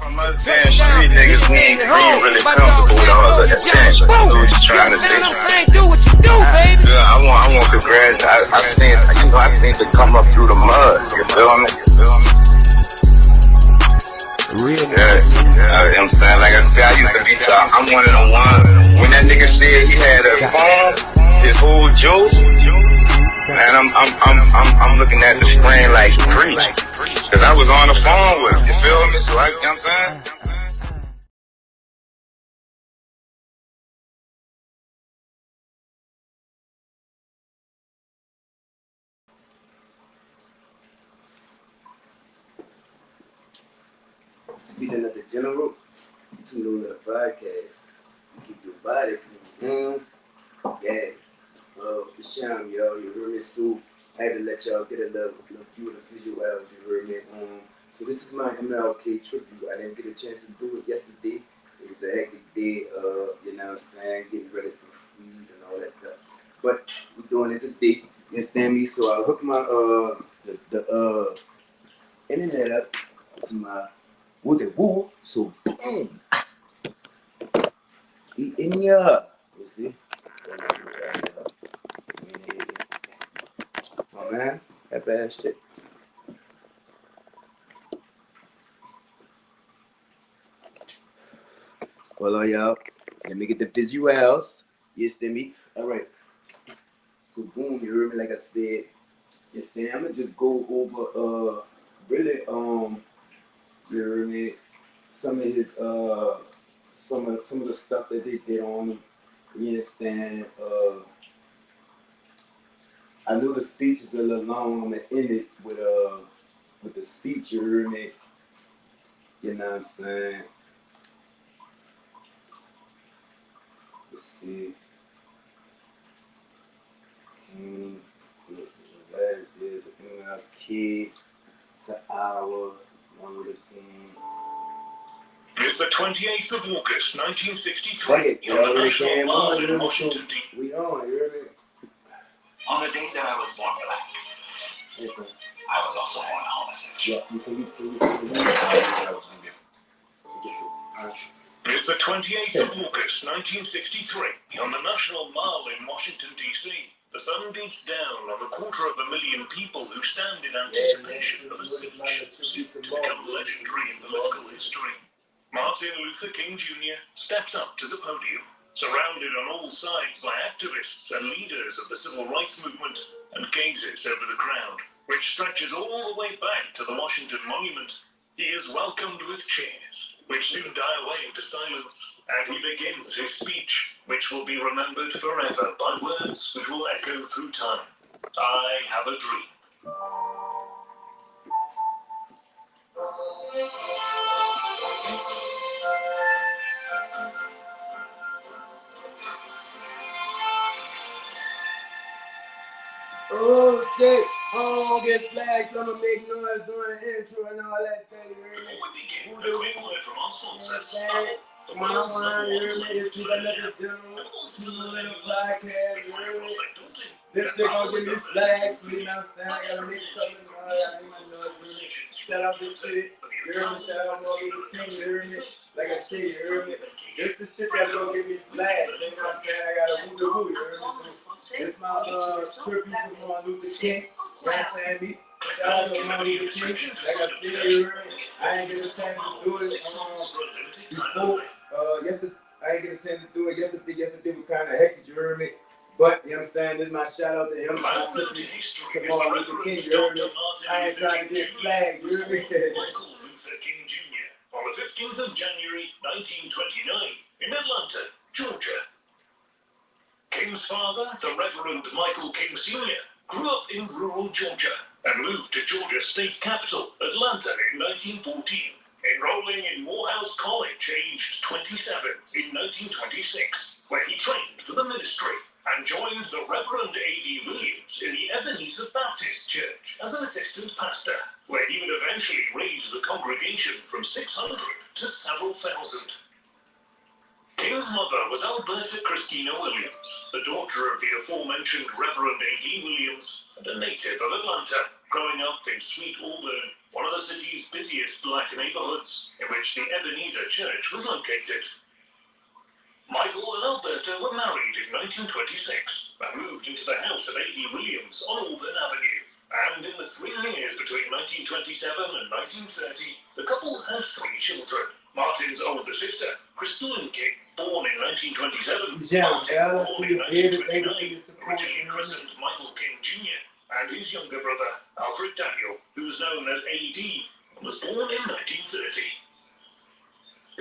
Damn street niggas, we ain't really comfortable with all of that attention. I know what you're trying to say. Do what you do, baby. Yeah, I want congrats. I seen to come up through the mud. You feel me? Real I'm saying, like I said, I used to be top. I'm one of the ones. When that nigga said he had a phone, his whole joke, man, I'm looking at the screen like preach, cause I was on the phone with him. You feel me? So you know what I'm saying? Speaking of the general, you tune in to the podcast. Keep your body clean. Yeah. The sham, y'all. You heard me, so I had to let y'all get a little view of the visuals. You heard me. So this is my MLK tribute. I didn't get a chance to do it yesterday. It was a hectic day. You know what I'm saying? Getting ready for freeze and all that stuff. But we're doing it today. You understand me? So I hooked my the internet up to my woo, so boom, he in ya. You see? Oh man, that bad shit. Well, y'all, let me get the visuals. You understand me? All right. So boom, you heard me like I said. You understand? I'm gonna just go over really you heard me? Some of his some of the stuff that they did on him. You understand? I know the speech is a little long. I'm gonna end it with the speech. You heard me? You know what I'm saying? Let's see. Last year, the MLK to our one with the King. It's the 28th of August, 1963. Fuck it, you already came on. In Washington, D.C. We on, you heard me? On the day that I was born black, Listen. I was also born homosexual. Yeah, you can It's the 28th of August, 1963. On the National Mall in Washington, D.C. The sun beats down on the 250,000 people who stand in anticipation of a speech soon to become legendary in political history. Martin Luther King Jr. steps up to the podium, surrounded on all sides by activists and leaders of the civil rights movement, and gazes over the crowd, which stretches all the way back to the Washington Monument. He is welcomed with cheers, which soon die away into silence, and he begins his speech, which will be remembered forever by words which will echo through time. I have a dream. Oh shit! I don't get flags, so I'm gonna make noise during the intro and all that thing. You heard me? Before we begin, a quick word from our sponsors. The One world's on one, you heard me? It's number another general, 2 little podcast, you heard me? This shit gonna give me flags, you know what I'm saying? I gotta make something noise, I need my noise, you heard me? Shout out this shit, you heard me? Shout out all the team, you heard me? Like I said, you heard me? This the shit that's gonna give me flags, you know what I'm saying? I got a woo-de-woo, you heard me? So, this my tribute to Martin Luther King, you understand me? Shout out to Martin Luther King, like I said, you heard me? I ain't get a chance to do it before. Yesterday, I ain't get a chance to do it yesterday. Yesterday was kind of hectic, you heard me? But, you know what I'm saying? This is my shout out to him. It's my tribute to Martin Luther King, you heard me? I ain't trying to get flagged, you heard me? Michael Luther King Jr. on the 15th of January, 1929, in Atlanta, Georgia. King's father, the Reverend Michael King Sr., grew up in rural Georgia and moved to Georgia's state capital, Atlanta, in 1914. Enrolling in Morehouse College, aged 27, in 1926, where he trained for the ministry and joined the Reverend A.D. Williams in the Ebenezer Baptist Church as an assistant pastor, where he would eventually raise the congregation from 600 to several thousand. King's mother was Alberta Christina Williams, the daughter of the aforementioned Reverend A.D. Williams and a native of Atlanta, growing up in Sweet Auburn, one of the city's busiest black neighborhoods, in which the Ebenezer Church was located. Michael and Alberta were married in 1926 and moved into the house of A.D. Williams on Auburn Avenue. And in the 3 years between 1927 and 1930, the couple had 3 children. Martin's older sister, Christine King, born in 1927, born in 1929, originally christened Michael King Jr., and his younger brother, Alfred Daniel, who was known as A.D., and was born in 1930.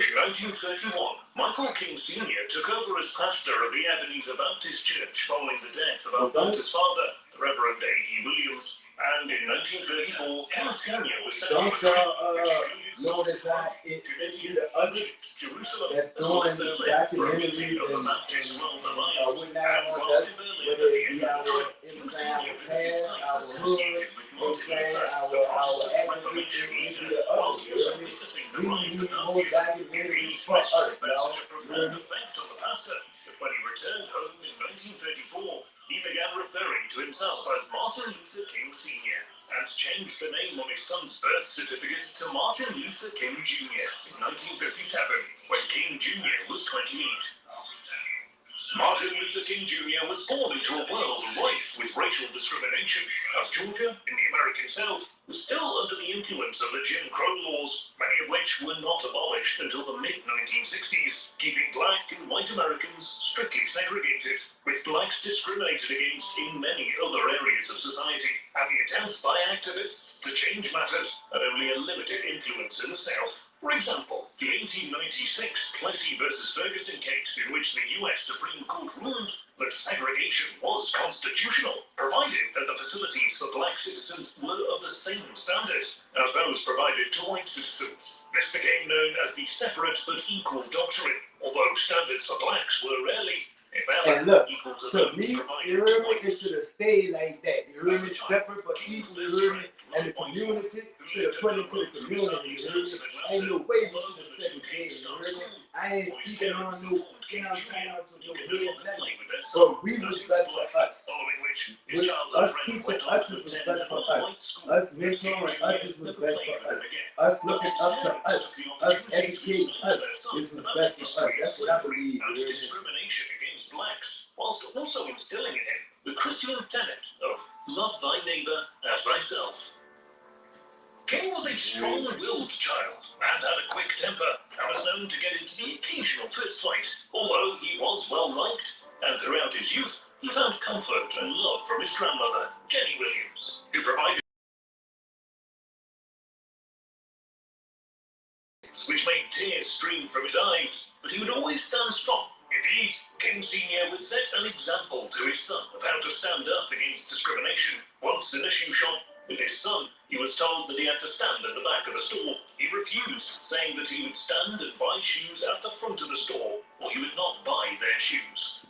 In 1931, Michael King Sr. took over as pastor of the Ebenezer Baptist Church following the death of Alberta's father, the Reverend A.D. Williams, and in 1934, King Sr. was sent Don't y'all notice how it be the others that's doing the documentaries and whatnot on us, whether it be our inside our past, our hood, our activists, it be the others, you know what I mean? We need more documentaries for us, y'all. When he returned home in 1934, he began referring to himself as Martin Luther King Sr. and changed the name on his son's birth certificate to Martin Luther King Jr. in 1957, when King Jr. was 28. Martin Luther King Jr. was born into a world rife with racial discrimination, as Georgia, in the American South, was still under the influence of the Jim Crow laws, many of which were not abolished until the mid-1960s, keeping black and white Americans strictly segregated, with blacks discriminated against in many other areas of society, and the attempts by activists to change matters had only a limited influence in the South. For example, the 1896 Plessy versus Ferguson case, in which the U.S. Supreme Court ruled that segregation was constitutional, provided that the facilities for black citizens were of the same standard as those provided to white citizens. This became known as the separate but equal doctrine, although standards for blacks were rarely, if ever, and look, equal to to those me, provided you to heard me, white it should have stayed like that. You heard me? Separate but equal, you heard me? And the community should have put into the community, you heard me? Ain't no way we should have segregated, you heard me? I ain't speaking on no, you know what I'm saying, on no head, nothing. But we was best for us. With us teaching us is what's best for us. Us mentoring us is what's best for us. Us looking up to us. Us educating us is what's best for us. That's what I believe, you heard me? Discrimination against blacks, whilst also instilling in him the Christian tenet of love thy neighbor as thyself. King was a strong-willed child and had a quick temper and was known to get into the occasional fistfight, although he was well-liked, and throughout his youth he found comfort and love from his grandmother, Jenny Williams, who provided which made tears stream from his eyes, but he would always stand strong. Indeed, King Sr. would set an example to his son of how to stand up against discrimination. Once in a shoe shop with his son, he was told that he had to stand at the back of the store. He refused, saying that he would stand and buy shoes at the front of the store, or he would not buy their shoes.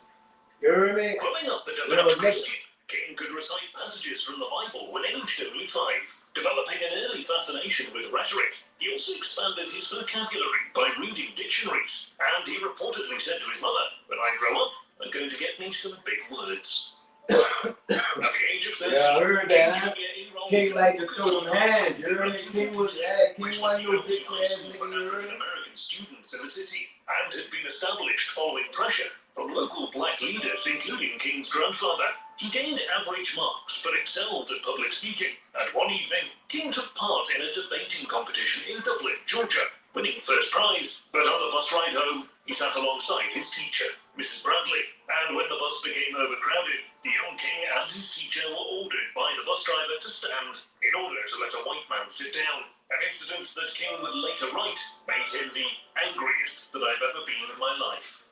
You heard me? Growing up a devout Christian, King could recite passages from the Bible when aged only 5, developing an early fascination with rhetoric. He also expanded his vocabulary by reading dictionaries, and he reportedly said to his mother, "When I grow up, I'm going to get me some big words." At the age of 13, yeah, I heard that. King like to throw them hands. You heard me? King wasn't no bitch ass nigga. You heard me? American students in the city, and had been established following pressure from local black leaders, including King's grandfather. He gained average marks, but excelled at public speaking, and one evening, King took part in a debating competition in Dublin, Georgia, winning first prize. But on the bus ride home, he sat alongside his teacher, Mrs. Bradley, and when the bus became overcrowded, the young King and his teacher were ordered by the bus driver to stand in order to let a white man sit down, an incident that King would later write made him the angriest that I've ever been in my life.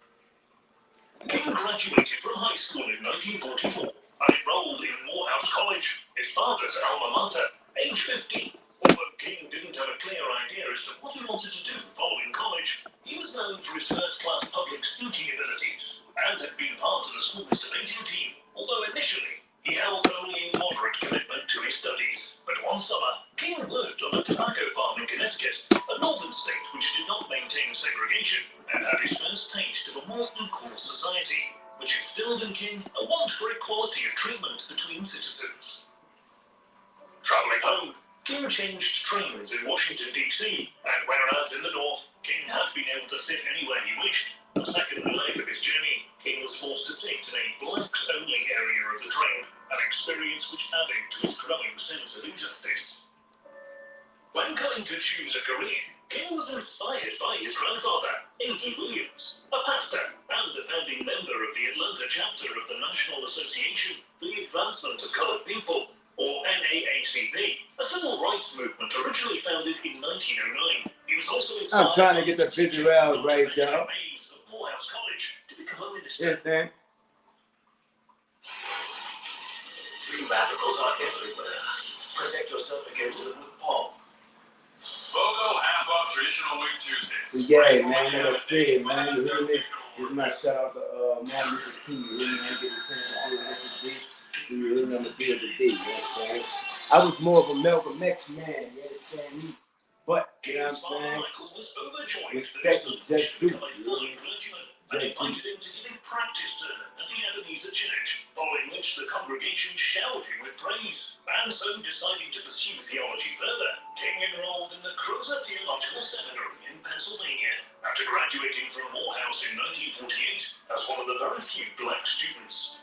King graduated from high school in 1944 and enrolled in Morehouse College, his father's alma mater, age 15. Although King didn't have a clear idea as to what he wanted to do following college, he was known for his first-class public speaking abilities and had been part of the school's debating team, although initially he held only a moderate commitment to his studies. But one summer, King worked on a tobacco farm in Connecticut, a northern state which did not maintain segregation, and had his first taste of a more equal society, which instilled in King a want for equality of treatment between citizens. Traveling home, King changed trains in Washington, D.C., and whereas in the north, King had been able to sit anywhere he wished, the second leg of his journey, King was forced to sit in a blacks-only area of the train, an experience which added to his growing sense of injustice. When coming to choose a career, King was inspired by his grandfather, A.D. Williams, a pastor and a founding member of the Atlanta chapter of the National Association for the Advancement of Colored People, or NAACP, a civil rights movement originally founded in 1909. He was also inspired. I'm trying to get the visuals right, y'all. Morehouse College to become a minister. Yes, man. Free radicals are everywhere. Protect yourself against them with Paul. Bogo half-off traditional week Tuesdays. So yeah, man, like I said, man, you hear me? This is my shout out to Martin Luther King. You hear me? I get a chance to do this today. So you hear me? I'm gonna do it today. You understand? I was more of a Malcolm X man. You understand me? But you know what I'm saying? Respect is just due. And invited him to give a practice sermon at the Ebenezer Church, following which the congregation showered him with praise. And so, deciding to pursue theology further, King enrolled in the Crozer Theological Seminary in Pennsylvania, after graduating from Morehouse in 1948 as one of the very few black students.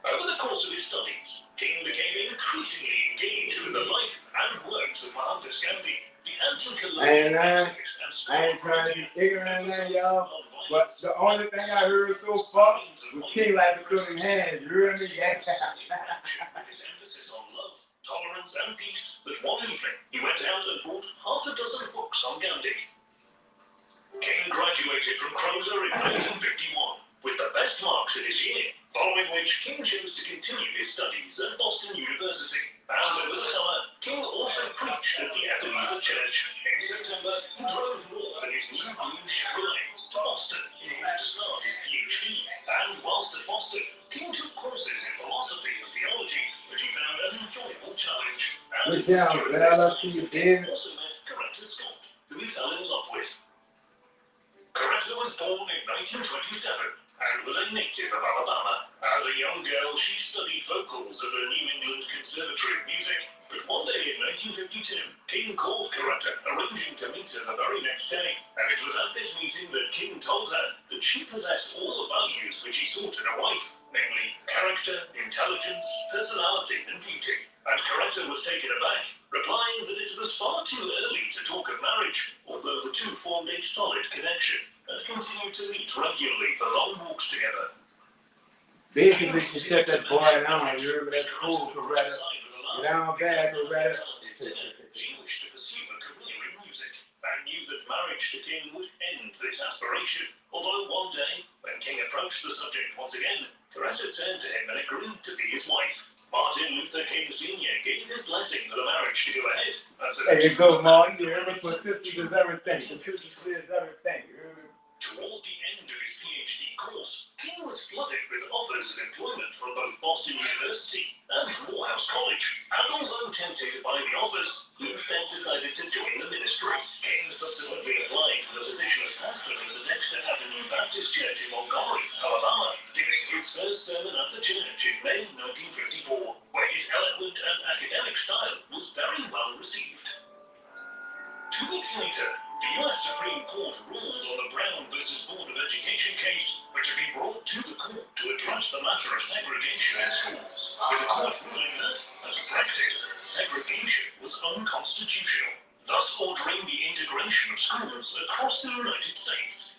Over the course of his studies, King became increasingly engaged with the life and works of Mahatma Gandhi, the anti-colonial activist and I ain't trying to be ignorant now, y'all. But the only thing I heard so far was King like to throw them hands. You hear me? Yeah. His emphasis on love, tolerance, and peace. But one evening, he went out and bought half a dozen books on Gandhi. King graduated from Crozer in 1951 with the best marks in his year, following which King chose to continue his studies at Boston University. And over the summer, King also preached at the Ebenezer Church. In September, he drove north in his new blue Chevrolet to Boston in order to start his PhD. And whilst at Boston, King took courses in philosophy and theology, which he found an enjoyable challenge. And Good job, man. I see you, Ben. He also met Coretta Scott, who he fell in love with. Coretta was born in 1927 and was a native of Alabama. As a young girl, she studied vocals at the New England Conservatory of Music. But one day in 1952, King called Coretta, arranging to meet her the very next day. And it was at this meeting that King told her that she possessed all the values which he sought in a wife, namely character, intelligence, personality, and beauty. And Coretta was taken aback, replying that it was far too early to talk of marriage, although the two formed a solid connection and continued to meet regularly for long walks together. Basically, she shut that boy down. You hear me? That's cool, Coretta. Get down bad, Coretta. She wished to pursue a career in music and knew that marriage to King would end this aspiration. Although one day, when King approached the subject once again, Coretta turned to him and agreed to be his wife. Martin Luther King Sr. gave his blessing for the marriage to go ahead. There you go, Martin. You hear me? Persistence is everything. Consistency is everything. You hear me? Toward the end of his PhD course, King was flooded with offers of employment from both Boston University and Morehouse College. And although tempted by the offers, he instead decided to join the ministry. King subsequently applied for the position of pastor in the Dexter Avenue Baptist Church in Montgomery, Alabama, giving his first sermon at the church in May 1954, where his eloquent and academic style was very well received. 2 weeks later, the U.S. Supreme Court ruled on the Brown versus Board of Education case, which had been brought to the court to address the matter of segregation in schools, with the court ruling that, as practice, segregation was unconstitutional, thus ordering the integration of schools across the United States.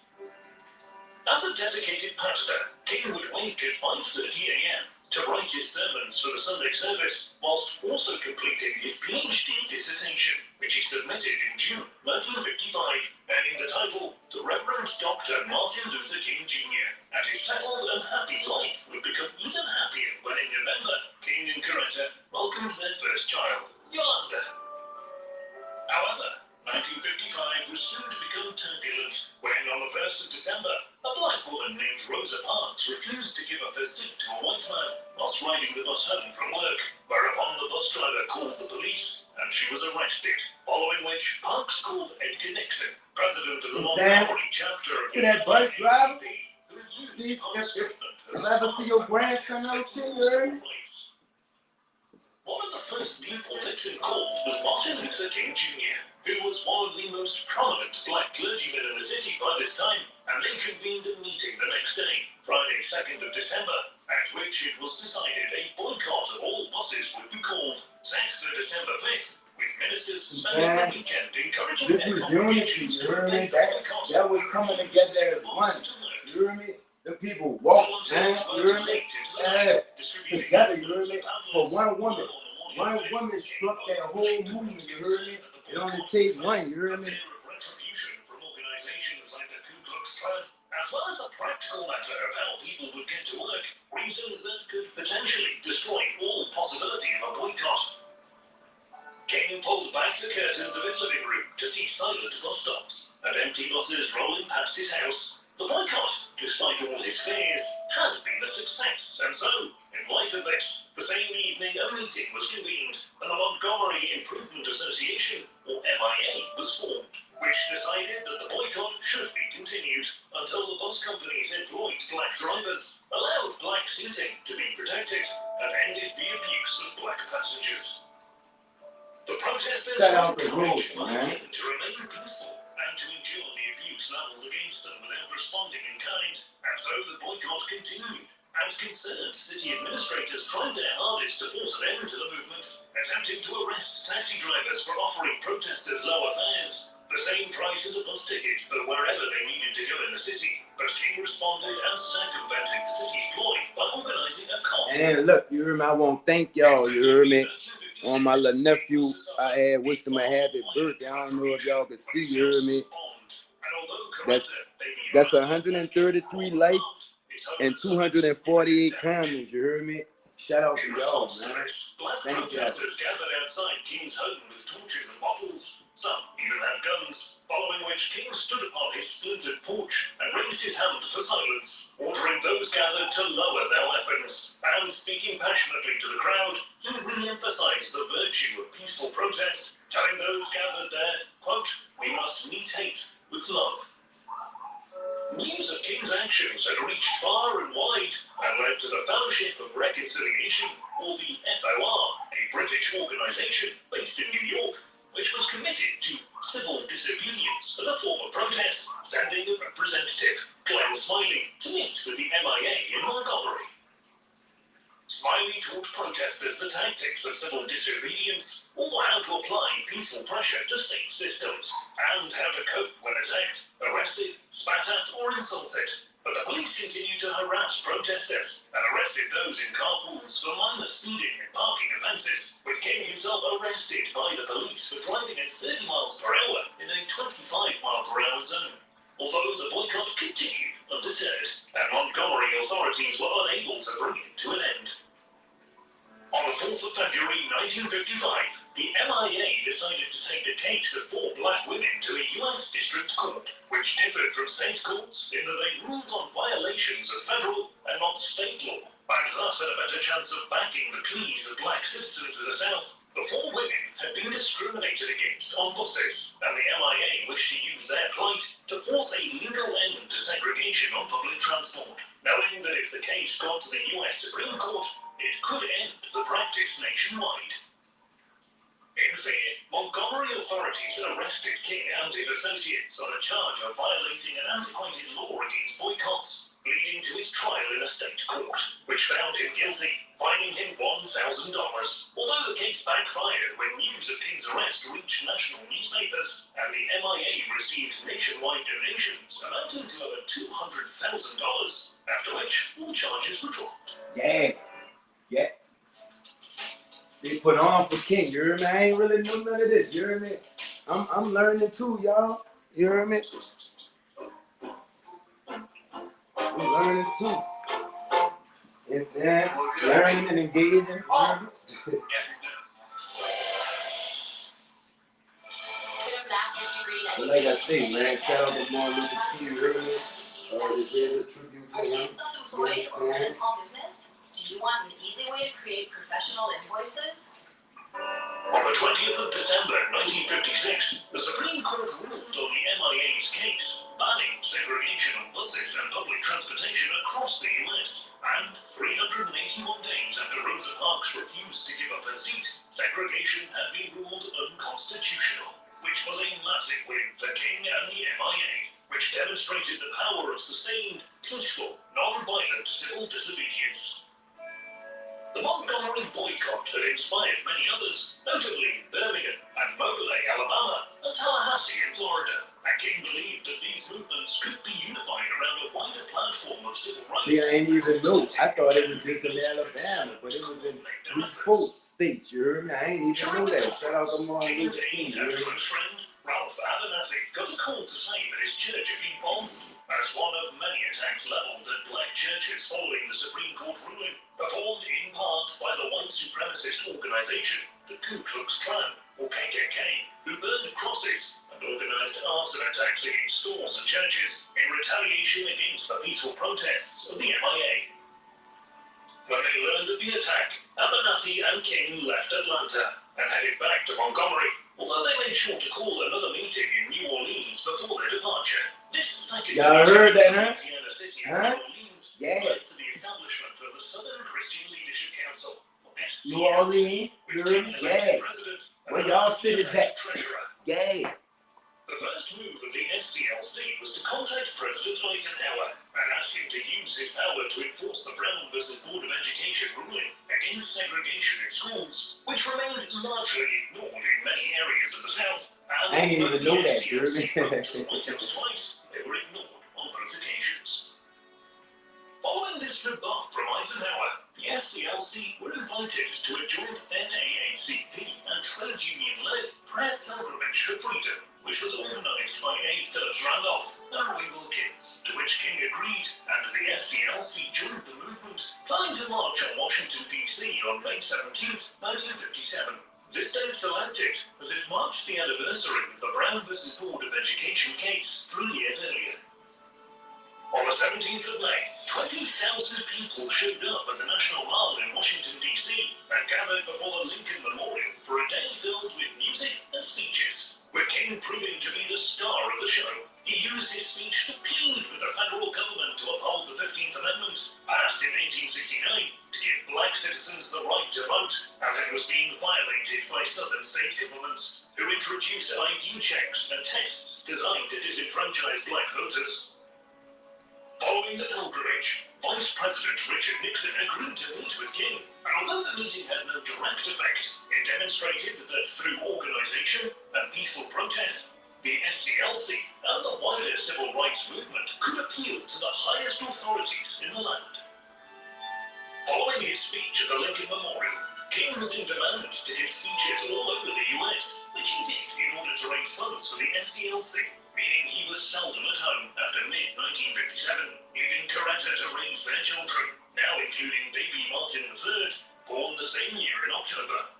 As a dedicated pastor, King would wake at 5:30 a.m. to write his sermons for the Sunday service, whilst also completing his PhD dissertation, which he submitted in June 1955, and in the title, The Reverend Dr. Martin Luther King Jr. And his settled and happy life would become even happier when in November, King and Coretta welcomed their first child, Yolanda. However, 1955 was soon to become turbulent when, on the 1st of December, a black woman named Rosa Parks refused to give up her seat to a white man whilst riding the bus home from work, whereupon the bus driver called the police and she was arrested, following which Parks called Edgar Nixon, president of the Montgomery chapter of See that bus driver? See, if as I ever see your grandson out here, you heard me? One of the first pupil Nixon called was Martin Luther King Jr., who was one of the most prominent black clergymen in the city by this time, and they convened a meeting the next day, Friday 2nd of December, at which it was decided a boycott of all buses would be called, set for December 5th, with ministers spending the weekend encouraging this was unity, you hear me? That was coming together as one, you hear me? The people walked, man, you hear me? Together, you hear me? For one woman. One woman struck that whole movement, you hear me? It only takes one, you hear me? As well as the practical matter of how people would get to work, reasons that could potentially destroy all possibility of a boycott. King pulled back the curtains of his living room to see silent bus stops and empty buses rolling past his house. The boycott, despite all his fears, had been a success, and so, in light of this, the same evening a meeting was convened and the Montgomery Improvement Association, or MIA, was formed, which decided that the boycott should be continued until the bus companies employed black drivers, allowed black seating to be protected, and ended the abuse of black passengers. The protesters were encouraged by the King to remain peaceful and to endure the abuse leveled against them without responding in kind, and so the boycott continued, and concerned city administrators tried their hardest to force an end to the movement, attempting to arrest taxi drivers for offering protesters lower fares, the same price as a bus ticket for wherever they needed to go in the city. But King responded and circumvented the city's ploy by organizing a call. And look, you hear me? I want to thank y'all, you hear me? On my little nephew, I had wished him a happy birthday. I don't know if y'all can see, you hear me? That's 133 likes and 248 comments, you hear me? Shout out to y'all, man. Thank you. Protesters gathered outside King's home with torches and bottles. Some even had guns, following which King stood upon his splintered porch and raised his hand for silence, ordering those gathered to lower their weapons, and speaking passionately to the crowd, he re-emphasized the virtue of peaceful protest, telling those gathered there, quote, "We must meet hate with love." News of King's actions had reached far and wide and led to the Fellowship of Reconciliation, or the FOR, a British organization based in New York, which was committed to civil disobedience as a form of protest, sending a representative, Glenn Smiley, to meet with the MIA in Montgomery. Smiley taught protesters the tactics of civil disobedience, or how to apply peaceful pressure to state systems, and how to cope when attacked, arrested, spat at, or insulted. But the police continued to harass protesters and arrested those in carpools for minor speeding and parking offences, with King himself arrested by the police for driving at 30 miles per hour in a 25-mile-per-hour zone. Although the boycott continued undeterred, and Montgomery authorities were unable to bring it to an end. On the 4th of February 1955, the MIA decided to take the case of 4 black women to a U.S. district court, which differed from state courts in that they ruled on violations of federal and not state law, and thus had a better chance of backing the pleas of black citizens in the South. The 4 women had been discriminated against on buses, and the MIA wished to use their plight to force a legal end to segregation on public transport, knowing that if the case got to the U.S. Supreme Court, it could end the practice nationwide. In fear, Montgomery authorities arrested King and his associates on a charge of violating an antiquated law against boycotts, leading to his trial in a state court, which found him guilty, fining him $1,000. Although the case backfired when news of King's arrest reached national newspapers, and the MIA received nationwide donations amounting to over $200,000, after which all charges were dropped. Yeah. They put on for King, you hear me? I ain't really know none of this, you hear me? I'm learning too, y'all. You hear me? I'm learning too. If that, learning and engaging. But like I say, man, shout out to Martin Luther King, you hear me? This is a tribute to him. You understand? Do you want an easy way to create professional invoices? On the 20th of December 1956, the Supreme Court ruled on the MIA's case, banning segregation of buses and public transportation across the US. And 381 days after Rosa Parks refused to give up her seat, segregation had been ruled unconstitutional, which was a massive win for King and the MIA, which demonstrated the power of sustained, peaceful, non-violent civil disobedience. The Montgomery boycott had inspired many others, notably Birmingham and Mobile, Alabama, and Tallahassee in Florida, and King believed that these movements could be unified around a wider platform of civil rights. See, I ain't even know. I thought it was just in Alabama, but it was in 3/4 states, you heard me? I ain't even know that. Shout out to Martin Luther King, you heard me? Friend Ralph Abernathy got a call to say that his church had been bombed as one of many attacks leveled at black churches following the Supreme Court ruling, performed in part by the white supremacist organization, the Ku Klux Klan, or KKK, who burned crosses and organized arson attacks against stores and churches in retaliation against the peaceful protests of the MIA. When they learned of the attack, Abernathy and King left Atlanta and headed back to Montgomery, although they made sure to call another meeting in New Orleans before their departure. This second Y'all heard that, huh? City Huh? New Orleans Yeah. led to the establishment of the Southern Christian Leadership Council, or New Orleans, you heard me? Yeah. Where y'all cities at? Treasurer. Yeah. The first move of the SCLC was to contact President Eisenhower and ask him to use his power to enforce the Brown versus Board of Education ruling against segregation in schools, which remained largely ignored in many areas of the South. And I ain't even know that, SCLC you heard me? wrote to the White House twice, they were ignored on both occasions. Following this rebuff from Eisenhower, the SCLC were invited to a joint NAACP and trade union-led prayer pilgrimage for freedom, which was organized by A. Phillips Randolph and Roy Wilkins, to which King agreed, and the SCLC joined the movement, planning to march on Washington, D.C. on May 17, 1957. This date selected as it marked the anniversary of the Brown versus Board of Education case 3 years earlier. On the 17th of May, 20,000 people showed up at the National Mall in Washington, D.C. and gathered before the Lincoln Memorial for a day filled with music and speeches, with King proving to be the star of the show. He used his speech to plead with the federal government to uphold the 15th Amendment, passed in 1869, to give black citizens the right to vote, as it was being violated by southern state governments, who introduced ID checks and tests designed to disenfranchise black voters. Following the pilgrimage, Vice President Richard Nixon agreed to meet with King, and although the meeting had no direct effect, it demonstrated that through organization and peaceful protest, the SCLC and the wider civil rights movement could appeal to the highest authorities in the land. Following his speech at the Lincoln Memorial, King was in demand to give speeches all over the US, which he did in order to raise funds for the SCLC, meaning he was seldom at home after mid-1957, leaving Coretta to raise their children, now including baby Martin III, born the same year in October.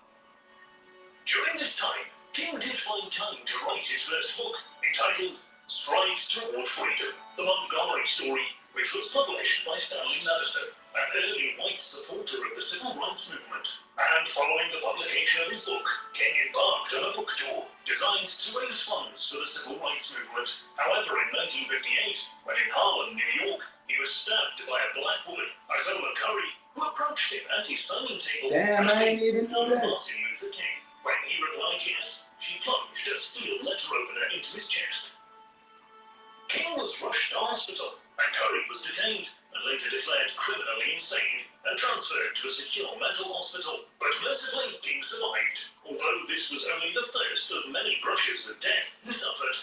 During this time, King did find time to write his first book, entitled Strides Toward Freedom, The Montgomery Story, which was published by Stanley Madison, an early white supporter of the civil rights movement. And following the publication of his book, King embarked on a book tour designed to raise funds for the civil rights movement. However, in 1958, when in Harlem, New York, he was stabbed by a black woman, Isola Curry, who approached him at his signing table. Damn, I ain't even know that. Martin Luther King. When he replied yes, she plunged a steel letter opener into his chest. King was rushed to hospital, and Curry was detained and later declared criminally insane and transferred to a secure mental hospital. But mercifully, King survived, although this was only the first of many brushes with death he suffered.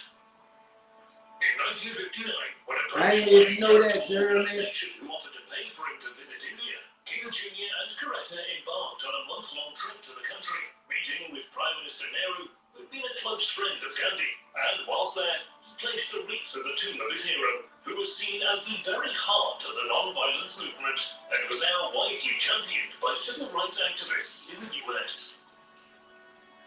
In 1959, when a I ain't even know that, Jeremy. organization who offered to pay for him to visit India, King Jr. and Coretta embarked on a month-long trip to the country, meeting with Prime Minister Nehru, who had been a close friend of Gandhi, and whilst there, he placed a wreath at the tomb of his hero, who was seen as the very heart of the non-violence movement, and was now widely championed by civil rights activists in the US.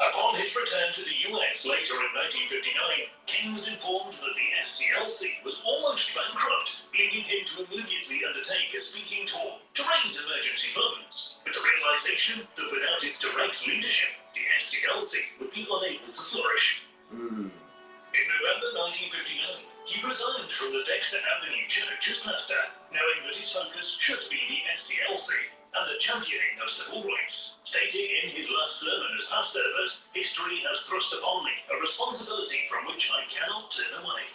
Upon his return to the US later in 1959, King was informed that the SCLC was almost bankrupt, leading him to immediately undertake a speaking tour to raise emergency funds, with the realization that without its direct leadership, the SCLC would be unable to flourish. In November 1959, he resigned from the Dexter Avenue Church as pastor, knowing that his focus should be the SCLC and the championing of civil rights, stating in his last sermon as pastor that history has thrust upon me a responsibility from which I cannot turn away.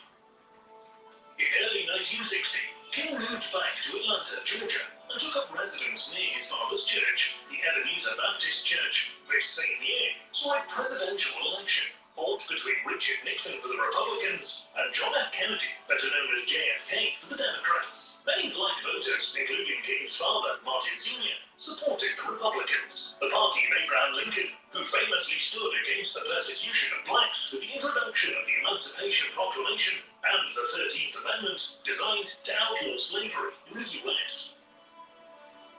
In early 1960, King moved back to Atlanta, Georgia, and took up residence near his father's church, the Ebenezer Baptist Church. This same year saw a presidential election fought between Richard Nixon for the Republicans and John F. Kennedy, better known as JFK, for the Democrats. Many black voters, including King's father, Martin Sr., supported the Republicans, the party of Abraham Lincoln, who famously stood against the persecution of blacks with the introduction of the Emancipation Proclamation and the 13th Amendment, designed to outlaw slavery in the U.S.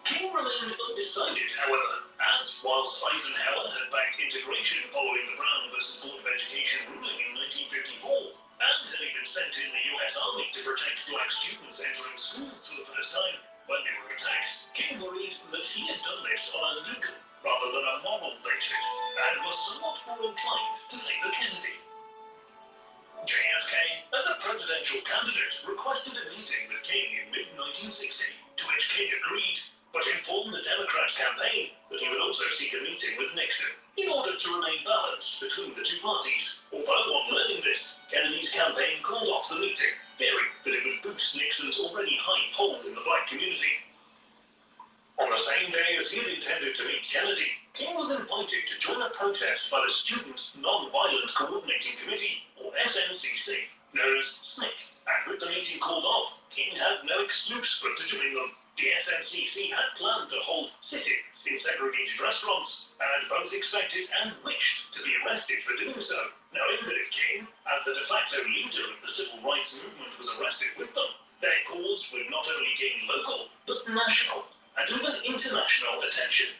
King remained undecided, however, as whilst Eisenhower had backed integration following the Brown vs. Board of Education ruling in 1954, and had even sent in the U.S. Army to protect black students entering schools for the first time when they were attacked, King worried that he had done this on a legal rather than a moral basis, and was somewhat more inclined to favour Kennedy. JFK, as a presidential candidate, requested a meeting with King in mid-1960, to which King agreed, but informed the Democrat campaign that he would also seek a meeting with Nixon in order to remain balanced between the two parties. Although on learning this, Kennedy's campaign called off the meeting, fearing that it would boost Nixon's already high poll in the black community. On the same day as he had intended to meet Kennedy, King was invited to join a protest by the Student Non-Violent Coordinating Committee, or SNCC, known as SNCC, and with the meeting called off, King had no excuse but to join them. The SNCC had planned to hold sit-ins in segregated restaurants, and both expected and wished to be arrested for doing so, knowing that if King, as the de facto leader of the civil rights movement, was arrested with them, their cause would not only gain local, but national, and even international attention.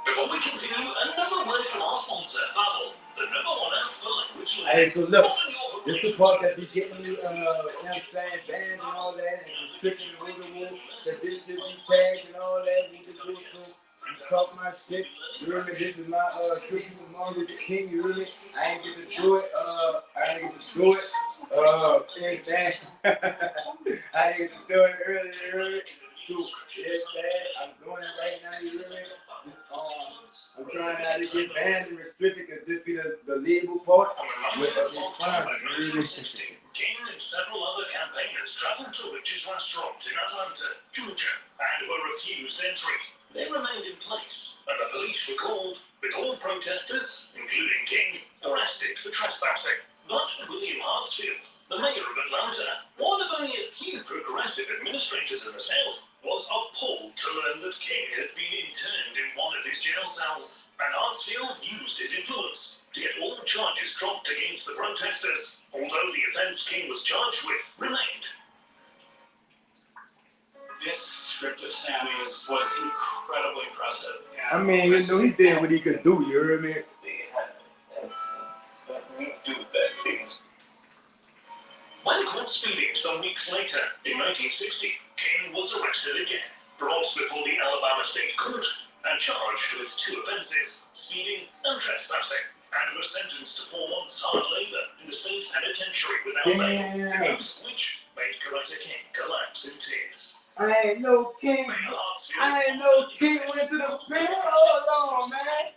Before we continue, another word from our sponsor, Babbel, the #1 app for language learning. Hey, so look, this is the part that be getting me, you know what I'm saying, banned and all that, and restricting the woo, that this should be tagged and all that. We just do so. I'm talking my shit. You hear me? This is my tribute to Martin Luther King. You hear me? I ain't get to do it. I ain't get to do it. I ain't get to do it earlier. You hear me? So, it's bad. I'm doing it right now. You hear me? I'm trying not to get banned and restricted because this be the legal part with this sponsor. King and several other campaigners traveled to Rich's restaurant in Atlanta, Georgia, and were refused entry. They remained in place, and the police were called, with all protesters, including King, arrested for trespassing. But William Hartsfield, the mayor of Atlanta, one of only a few progressive administrators in the South, was appalled to learn that King had been interned in one of his jail cells, and Hartsfield used his influence to get all the charges dropped against the protesters, although the offense King was charged with remained. This script of Sammy's was incredibly impressive. I mean, you know, he did what he could do, you hear me? When caught speeding some weeks later, in 1960, King was arrested again, brought before the Alabama State Court, and charged with 2 offenses, speeding and trespassing, and was sentenced to 4 months hard labor in the state penitentiary without bail, which made Coretta King collapse in tears. I ain't no king. I ain't no king went to the pen. Hold on, man.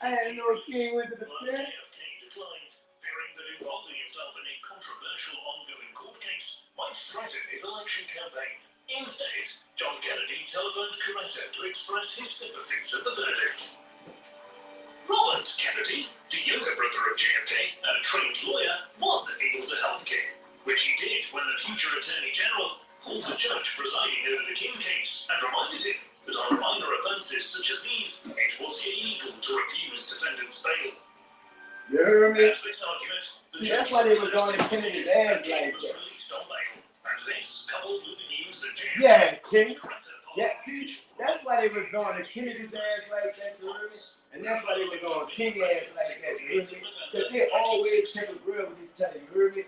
I ain't no king went to the pen. Fearing that involving himself in a controversial ongoing court case might threaten his election campaign. Instead, John Kennedy telephoned Coretta to express his sympathies at the verdict. Robert Kennedy, the younger brother of JFK and a trained lawyer, was able to help King, which he did when the future Attorney General called the judge presiding over the King case and reminded him that on minor offences such as these, it was illegal to refuse defendants bail. You heard me? This argument, See, that's why they was on the Kennedy's ass like was that. released on bail, and this, coupled with the news that JFK Yeah, King. Yeah, see, that's why they was on the Kennedy's ass like that, you heard me? And that's why they was on King ass like that, you heard me? Because they always kept it real with each other, you heard me?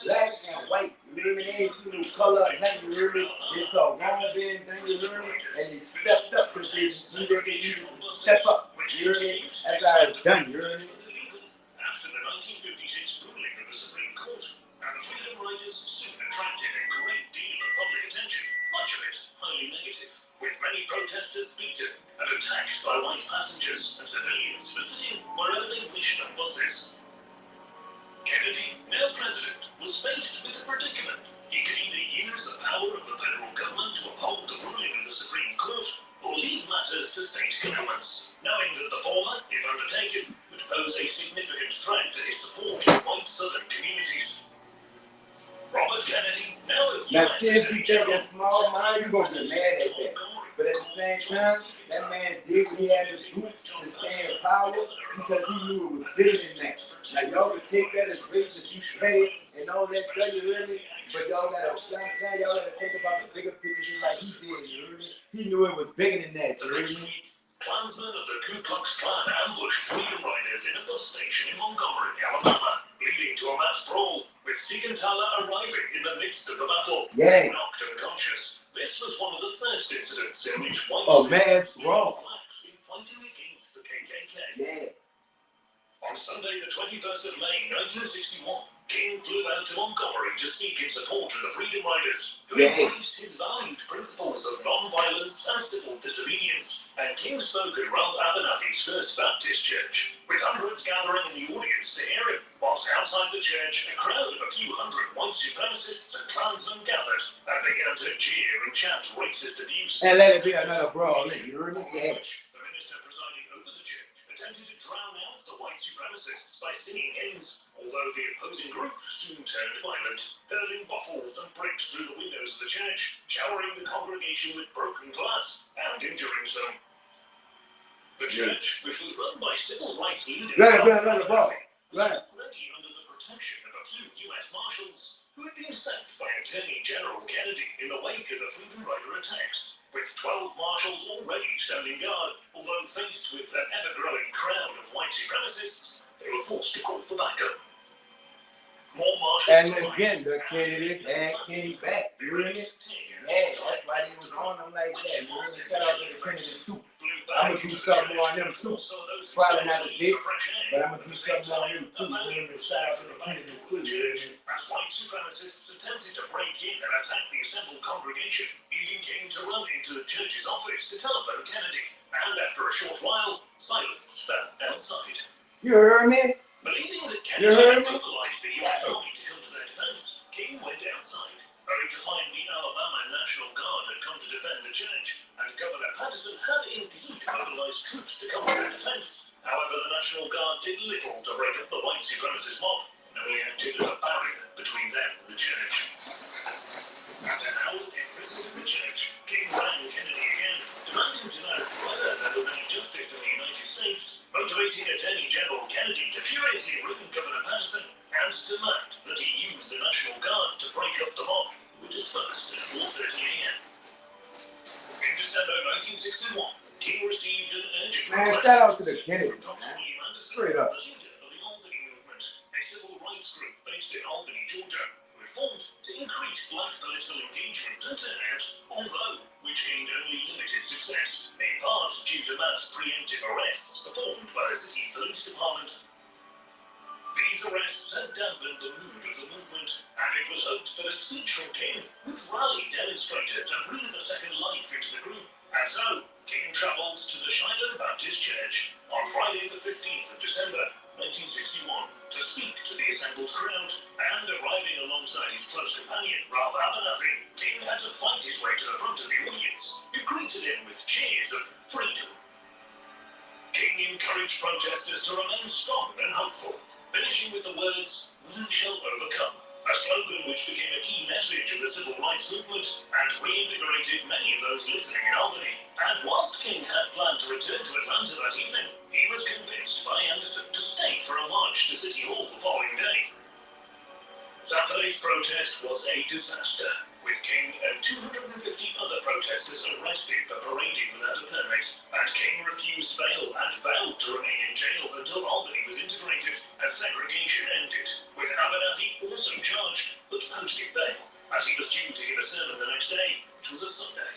Black and white, You hear me? They ain't seen no color or nothing, you hear me? They saw wrong being done, you hear me? And they stepped up because they knew that they needed to step up, you hear me? That's how it's done, you hear me? After the 1956 ruling of the Supreme Court, and the freedom riders soon attracted a great deal of public attention, much of it highly negative, with many protesters beaten and attacked by white passengers and civilians visiting wherever they wished on buses. Kennedy, now president, was faced with a predicament. He could either use the power of the federal government to uphold the ruling of the Supreme Court, or leave matters to state governments, knowing that the former, if undertaken, would pose a significant threat to his support in white southern communities. Robert Kennedy, Now, see, if you think that's small mind, you're going to be mad at that. But at the same time, that man did what he had to do to stay in power because he knew it was bigger than that. Now, y'all can take that as racist, you petty, and all that stuff, you hear me? But y'all gotta, you know what I'm saying? Y'all gotta think about the bigger picture just like he did, you hear me? He knew it was bigger than that, you hear me? Klansmen of the Ku Klux Klan ambushed freedom riders in a bus station in Montgomery, Alabama, leading to a mass brawl, with Siegenthaler arriving in the midst of the battle, knocked unconscious. This was one of the first incidents in which white mass brawl. blacks in fighting against the KKK. Yeah. On Sunday, the 21st of May, 1961, King flew out to Montgomery to speak in support of the Freedom Riders, who embraced his valued principles of non-violence and civil disobedience, and King spoke at Ralph Abernathy's First Baptist Church, with hundreds gathering in the audience to hear him, whilst outside the church, a crowd of a few hundred white supremacists and Klansmen gathered, and began to jeer and chant racist abuse. And let it be another brawl, you heard me? Yeah. The minister presiding over the church attempted to drown out the white supremacists by singing hymns, although the opposing group soon turned violent, hurling bottles and bricks through the windows of the church, showering the congregation with broken glass and injuring some. The church, which was run by civil rights leaders, Right. already under the protection of a few U.S. Marshals who had been sent by Attorney General Kennedy in the wake of the Freedom Rider attacks, with 12 marshals already standing guard, although faced with an ever-growing crowd of white supremacists, they were forced to call for backup. More marshals. And again, the candidates came back, you hear me? Yeah, that's why they was on them like that. You hear me? Shout out to the candidates too. I'm gonna do something more on them too. Probably not today, but I'm gonna do something more on them too. You hear me? Shout out to the candidates too, you hear me? As white supremacists attempted to break in and attack the assembled congregation, leading King to run into the church's office to telephone Kennedy, and after a short while, silence fell outside. You heard me? Believing that Kennedy had mobilized the U.S. Army to come to their defense, King went outside, only to find the Alabama National Guard had come to defend the church, and Governor Patterson had indeed mobilized troops to come to their defense. However, the National Guard did little to break up the white supremacist mob, and only acted as a barrier between them and the church. After hours imprisoned in the church, King rang Kennedy again, demanding to know whether there was any justice in the United States, motivating Attorney General Kennedy to furiously ring Governor Patterson and demand that he use the National Guard to break up the mob, who dispersed at 4:30 a.m. In December 1961, King received an urgent Man, shout out to the Kennedys, man. Straight up. the leader of the Albany movement, a civil rights group based in Albany, Georgia, who formed to increase black political engagement and turnout, although which gained only limited success, in part due to mass preemptive arrests performed by the city's police department. These arrests had dampened the mood of the movement, and it was hoped that a speech from King would rally demonstrators and breathe a second life into the group. And so, King travelled to the Shiloh Baptist Church on Friday the 15th of December, 1961, to speak to the assembled crowd, and arriving alongside his close companion, Ralph Abernathy, King had to fight his way to the front of the audience, who greeted him with cheers of freedom. King encouraged protesters to remain strong and hopeful, finishing with the words, "We shall overcome," a slogan which became a key message of the civil rights movement and reinvigorated many of those listening in Albany. And whilst King had planned to return to Atlanta that evening, he was convinced by Anderson to stay for a march to City Hall the following day. Saturday's protest was a disaster, with King and 250 other protesters arrested for parading without a permit, and King refused bail and vowed to remain in jail until Albany was integrated and segregation ended, with Abernathy also charged but posting bail, as he was due to give a sermon the next day, which was a Sunday.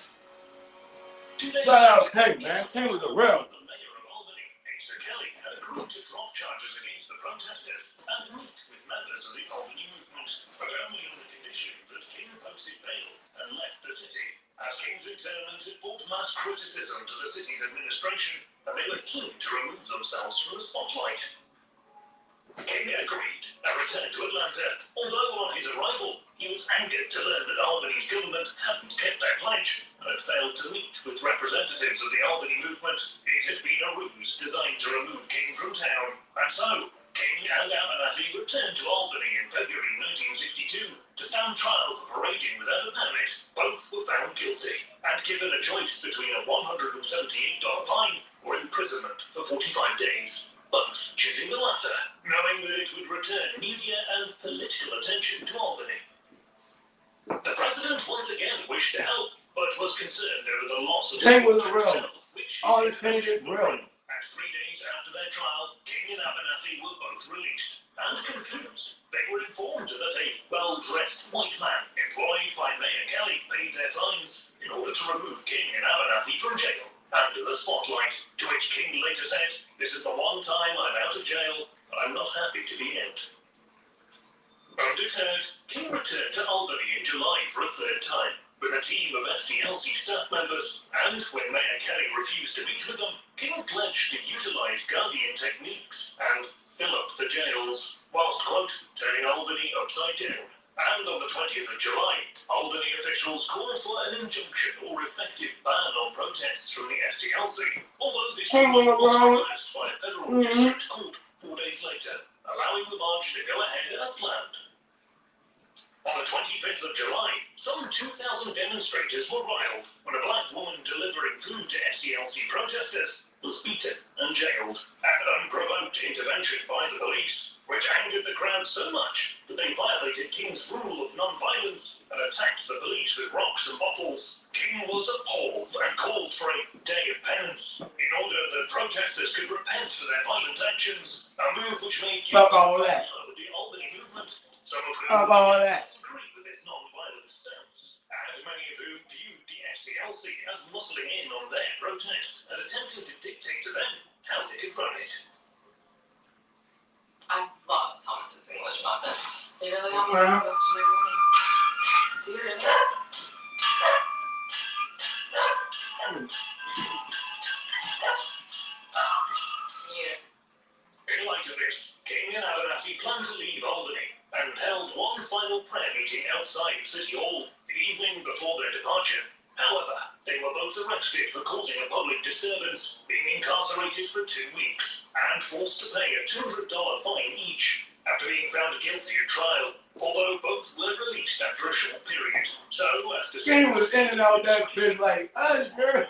Shout out King, man. King was a real. The mayor of Albany, Asa Kelly, had agreed to drop charges against the protesters and meet with members of the Albany movement, but only on the condition that King posted bail and left the city, as King's internment had brought mass criticism to the city's administration, and they were keen to remove themselves from the spotlight. King agreed and returned to Atlanta, although on his arrival, he was angered to learn that Albany's government hadn't kept their pledge and had failed to meet with representatives of the Albany movement. It had been a ruse designed to remove King from town, and so King and Abernathy returned to Albany in February 1962 to stand trial for parading without a permit. Both were found guilty and given a choice between a $178 fine or imprisonment for 45 days. Both choosing the latter, knowing that it would return media and political attention to Albany. The president once again wished to help, but was concerned over the loss of King was a real. himself, which All the candidates real. And 3 days after their trial, King and Abernathy were both released and confused. They were informed that a well-dressed white man employed by Mayor Kelly paid their fines in order to remove King and Abernathy from jail under the spotlight, to which King later said, "This is the one time I'm out of jail, and I'm not happy to be out." Undeterred, King returned to Albany in July for a third time, with a team of FCLC staff members, and when Mayor Kelly refused to meet with them, King pledged to utilize Gandhian techniques and fill up the jails, whilst, quote, turning Albany upside down. And on the 20th of July, Albany officials called for an injunction or effective ban on protests from the FCLC, although this was reversed by a federal district court 4 days later, allowing the march to go ahead as planned. On the 25th of July, some 2,000 demonstrators were riled when a black woman delivering food to FCLC protesters was beaten and jailed, an unprovoked intervention by the police, which angered the crowd so much that they violated King's rule of non-violence and attacked the police with rocks and bottles. King was appalled and called for a day of penance in order that protesters could repent for their violent actions, a move which made Fuck all that. with the Albany movement, some of whom Fuck all that. disagreed with its non-violent stance, and many of whom viewed the SCLC as muscling in on their protest and attempting to dictate to them how they could run it. I love Thomas's English muffins. They really help me Yeah. most of my morning. Period. In light of this, King and Abernathy planned to leave Albany and held one final prayer meeting outside City Hall the evening before their departure. However, they were both arrested for causing a public disturbance, being incarcerated for 2 weeks, and forced to pay a $200 fine each after being found guilty at trial, although both were released after a short period. So, as to King was in and out that bitch like, sure.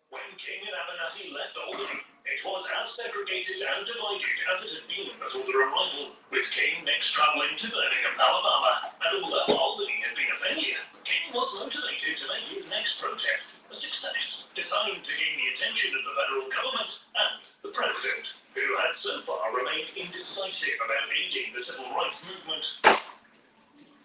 When King and Abernathy left Albany, it was as segregated and divided as it had been before their arrival, with King next traveling to Birmingham, Alabama, and although Albany had been a failure, King was motivated to make his next protest a success, designed to gain the attention of the federal government and the president, who had so far remained indecisive about aiding the civil rights movement.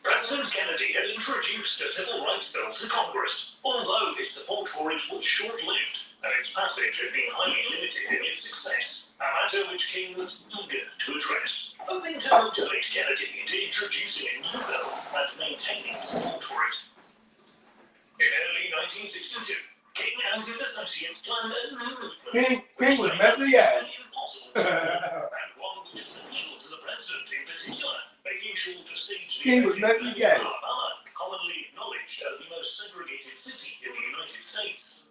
President Kennedy had introduced a civil rights bill to Congress, although his support for it was short-lived, and its passage had been highly limited in its success, a matter which King was eager to address, hoping to motivate Kennedy into introducing a new bill and maintaining support for it. In early 1962, King and his associates planned a new movement. King was messy ass. Impossible to and one which was appealed to the president in particular, making sure to stage the King was messy gay. Alabama, commonly acknowledged as the most segregated city in the United States.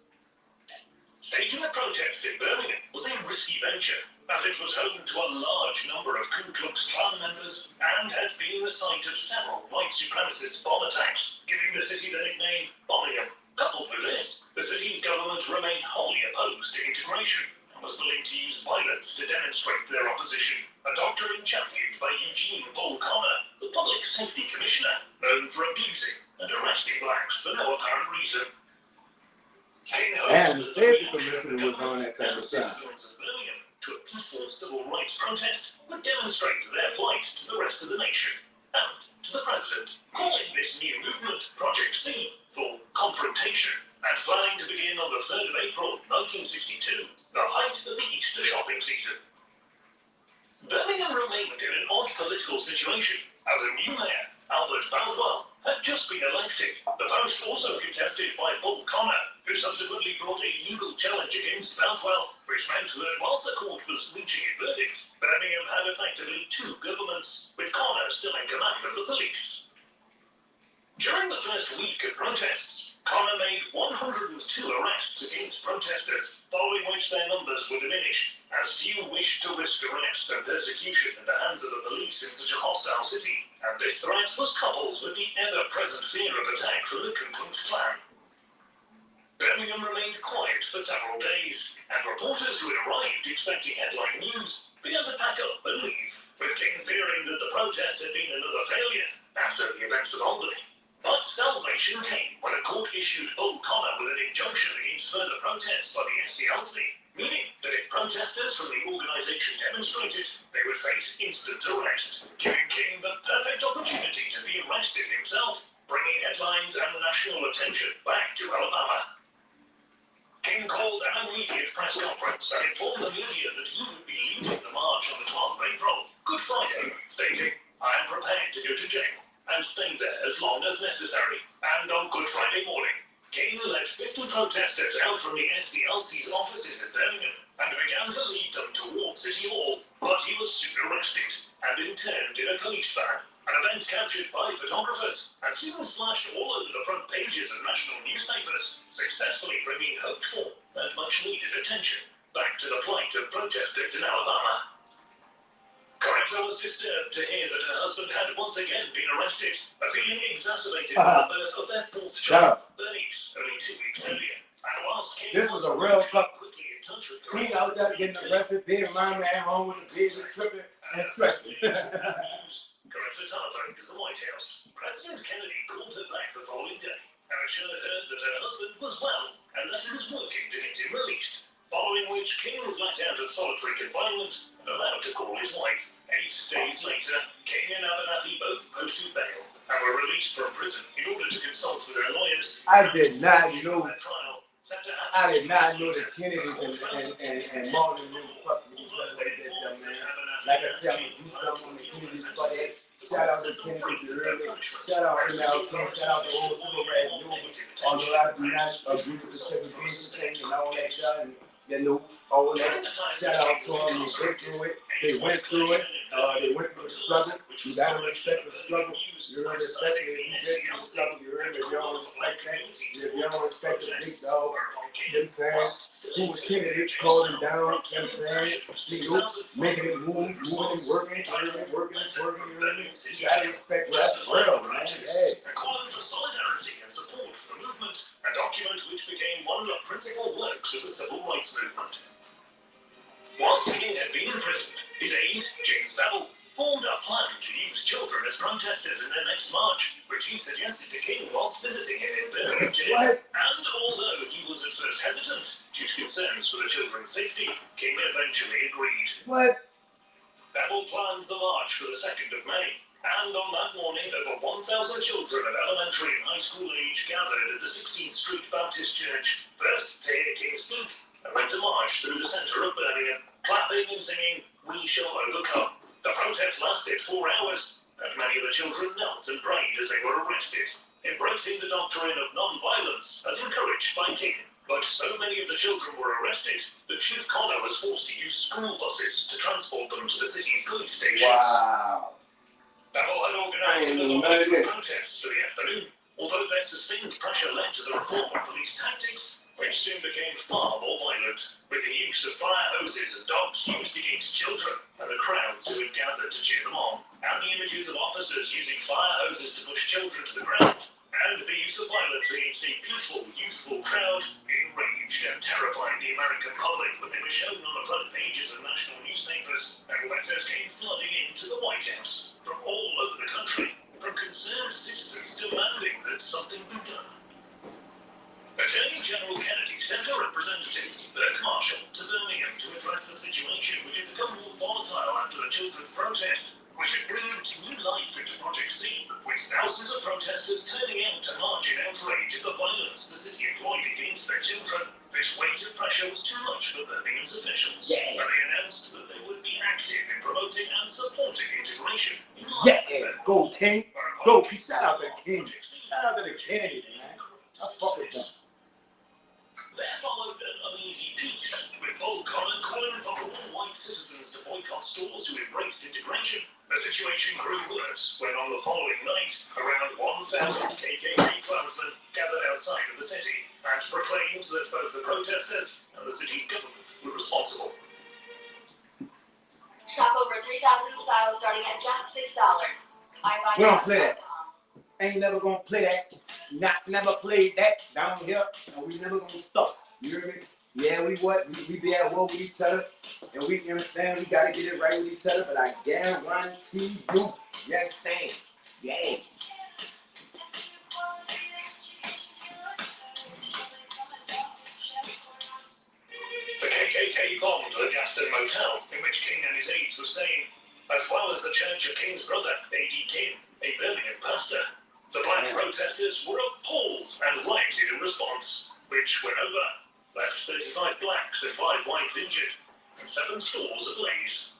Staging a protest in Birmingham was a risky venture, as it was home to a large number of Ku Klux Klan members and had been the site of several white supremacist bomb attacks, giving the city the nickname Birmingham. Coupled with this, the city's government remained wholly opposed to integration and was willing to use violence to demonstrate their opposition, a doctrine championed by Eugene Paul Connor, the Public Safety Commissioner, known for abusing and arresting blacks for no apparent reason. And the safety commissioner was on that type of time. To a peaceful civil rights protest would demonstrate their plight to the rest of the nation and to the president, calling this new movement Project C for confrontation and planning to begin on the 3rd of April 1962, the height of the Easter shopping season. Birmingham remained in an odd political situation as a new mayor, Albert Baldwell, had just been elected. The post also contested by Bull Connor, who subsequently brought a legal challenge against Baldwell, which meant that whilst the court was reaching a verdict, Birmingham had effectively two governments, with Connor still in command of the police. During the first week of protests, Connor made 102 arrests against protesters, following which their numbers would diminish, as few wished to risk arrest and persecution at the hands of the police in such a hostile city, and this threat was coupled with the ever-present fear of attack from the Ku Klux Klan. Birmingham remained quiet for several days, and reporters who had arrived expecting headline news began to pack up and leave, with King fearing that the protest had been another failure after the events of Albany. But salvation came when a court issued Bull Connor with an injunction against further protests by the SCLC, meaning that if protesters from the organization demonstrated, they would face instant arrest, giving King the perfect opportunity to be arrested himself, bringing headlines and national attention back to Alabama. King called an immediate press conference and informed the media that he would be leading the march on the 12th of April, Good Friday, stating, "I am prepared to go to jail and stay there as long as necessary." And on Good Friday morning, King led 50 protesters out from the SCLC's offices in Birmingham and began to lead them toward City Hall, but he was soon arrested and interned in a police van, an event captured by photographers and soon splashed all over the front pages of national newspapers, successfully bringing hopeful and much-needed attention back to the plight of protesters in Alabama. Coretta was disturbed to hear that her husband had once again been arrested, a feeling exacerbated by the birth of their fourth child, Bernice, only 2 weeks earlier. And whilst King This was a real couple. quickly in touch with He out there getting arrested, being mama at home with the baby tripping and stressing. Coretta telephoned to the White House. President Kennedy called her back the following day and assured her that her husband was well and that he was working to get him released, following which King was let out of solitary confinement and allowed to call his wife. 8 days later, King and Abernathy both posted bail and were released from prison in order to consult with their lawyers. I did not know. Trial set to happen. I did not know that Kennedy and Martin knew fucking each other like that, dumb man. Like I said, I'm gonna do something on the Kennedy spot. Shout out to Kennedy, you heard me. Shout out MLK, shout out the whole civil rights movement. Although I do not agree with the segregation thing and all that stuff, and you know, all that. Shout out to them. They went through it. They went through the struggle. You gotta respect the struggle. You gotta respect it. If you get through the struggle, you heard me. If you don't respect that, if you don't respect the big dog, you know what I'm saying? Who was Kennedy, calling him down, you know what I'm saying? You know, making it move, moving and working, you heard me, working and working, you heard me? You gotta respect that's real, man. Hey. Calling for solidarity and support for the movement, a document which became one of the principal works of the civil rights movement. Whilst King had been imprisoned, his aide, James Bevel, formed a plan to use children as protesters in their next march, which he suggested to King whilst visiting him in Birmingham jail. And although he was at first hesitant due to concerns for the children's safety, King eventually agreed. Bevel planned the march for the 2nd of May, and on that morning, over 1,000 children of elementary and high school age gathered at the 16th Street Baptist Church, first to hear King speak, and went to march through the centre of Birmingham, clapping and singing, "We shall overcome." The protest lasted 4 hours, and many of the children knelt and prayed as they were arrested, embracing the doctrine of non-violence as encouraged by King. But so many of the children were arrested that Chief Connor was forced to use school buses to transport them to the city's police stations. Wow. Bevel had organised another protests for the afternoon, although their sustained pressure led to the reform of police tactics, which soon became far more violent, with the use of fire hoses and dogs used against children and the crowds who had gathered to cheer them on, and the images of officers using fire hoses to push children to the ground, and the use of violence against a peaceful, youthful crowd enraged and terrified the American public when they were shown on the front pages of national newspapers, and letters came flooding into the White House from all over the country, from concerned citizens demanding that something be done. Attorney Attorney General Kennedy sent a representative, Burke Marshall, to Birmingham to address the situation, which had become more volatile after the children's protest, which had breathed new life into Project C, with thousands of protesters turning out to march in outrage at the violence the city employed against their children. This weight of pressure was too much for Birmingham's officials, and they announced that they would be active in promoting and supporting integration. Go King, go. Shout out to the King. Shout out to the Kennedy, man. I fuck with them. There followed an uneasy peace, with Paul Connon calling for all white citizens to boycott stores who embraced integration. The situation grew worse when on the following night, around 1,000 KKK Klansmen gathered outside of the city and proclaimed that both the protesters and the city's government were responsible. Shop over 3,000 styles starting at just $6. We don't play that. Ain't never gonna play that. Never played that down here, and we never gonna stop. You hear me? Yeah, we be at war with each other, and we understand we gotta get it right with each other, but I guarantee you understand. Yeah. The KKK bombed the Gaston Motel, in which King and his aides were staying, as well as the Church of King's brother, A.D. King, a Birmingham pastor. The black protesters were appalled and rioted in response, which, when over, left 35 blacks and 5 whites injured, and 7 stores ablaze.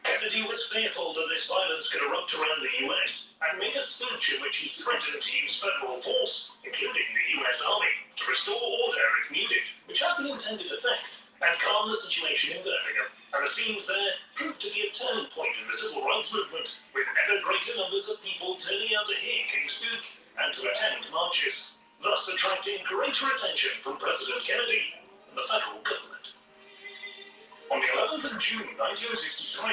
Kennedy was fearful that this violence could erupt around the US and made a speech in which he threatened to use federal force, including the US Army, to restore order if needed, which had the intended effect and calm the situation in Birmingham. And the scenes there proved to be a turning point in the civil rights movement, with ever greater numbers of people turning out to hear King speak and to attend marches, thus attracting greater attention from President Kennedy and the federal government. On the 11th of June 1963,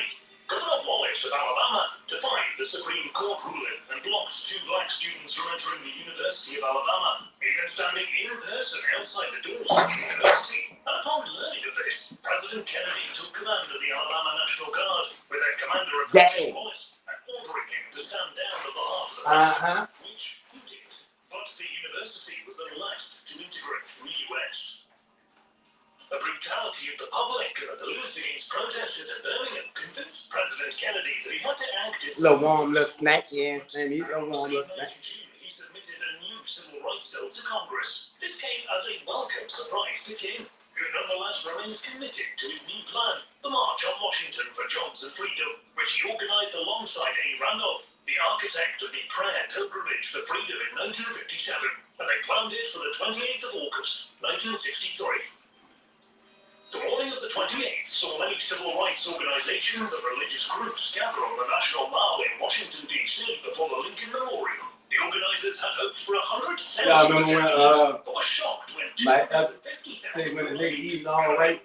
Governor Wallace of Alabama defied the Supreme Court ruling and blocked 2 black students from entering the University of Alabama, even standing in person outside the doors of the university. And upon learning of this, President Kennedy took command of the Alabama National Guard, with their commander approaching Wallace and ordering him to stand down on behalf of the president, which he did. But the university was the last to integrate the U.S. The brutality of the public and the beliefs against protesters in Birmingham convinced President Kennedy that he had to act in little warm little snack, yes, and he's a warm little snack. He submitted a new civil rights bill to Congress. This came as a welcome surprise to King, who nonetheless remains committed to his new plan, the March on Washington for Jobs and Freedom, which he organized alongside A. Randolph, the architect of the prayer pilgrimage for freedom in 1957, and they planned it for the 28th of August, 1963. The morning of the 28th saw many civil rights organizations and religious groups gather on the National Mall in Washington, D.C. before the Lincoln Memorial. The organizers had hoped for 100,000 attendees, but were shocked when 250,000 when the nigga eating all right.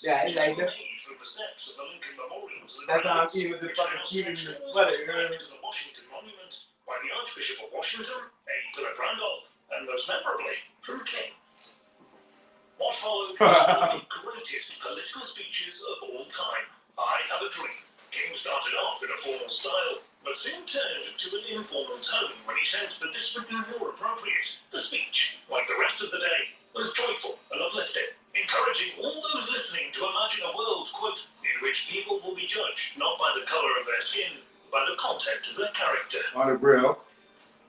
Yeah, he like that. from the steps of the Lincoln Memorial to the That's how I'm eating with the fucking cheating in the sweater, you know? to the Washington Monument by the Archbishop of Washington, A. Philip Randolph, and most memorably, from King. What followed was one of the greatest political speeches of all time. I Have a Dream. King started off in a formal style, but soon turned to an informal tone when he sensed that this would be more appropriate. The speech, like the rest of the day, was joyful and uplifting, encouraging all those listening to imagine a world, quote, in which people will be judged not by the color of their skin, but the content of their character. On the grill.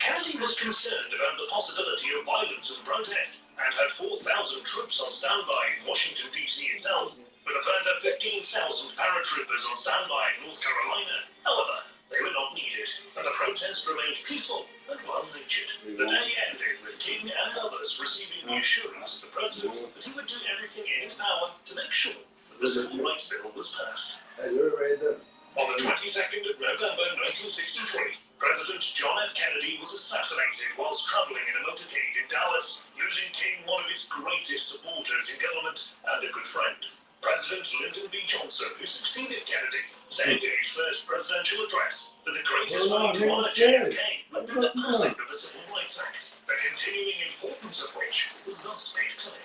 Kennedy was concerned about the possibility of violence and protest, and had 4,000 troops on standby in Washington, D.C. itself, with a further 15,000 paratroopers on standby in North Carolina. However, they were not needed, and the protest remained peaceful and well-natured. The day ended with King and others receiving the assurance of the president that he would do everything in his power to make sure that the Civil Rights Bill was passed. On the 22nd of November 1963, President John F. Kennedy was assassinated whilst traveling in a motorcade in Dallas, losing King one of his greatest supporters in government and a good friend. President Lyndon B. Johnson, who succeeded Kennedy, said in his first presidential address that the greatest way to honor JFK had been the passing of the Civil Rights Act, the continuing importance of which was thus made clear.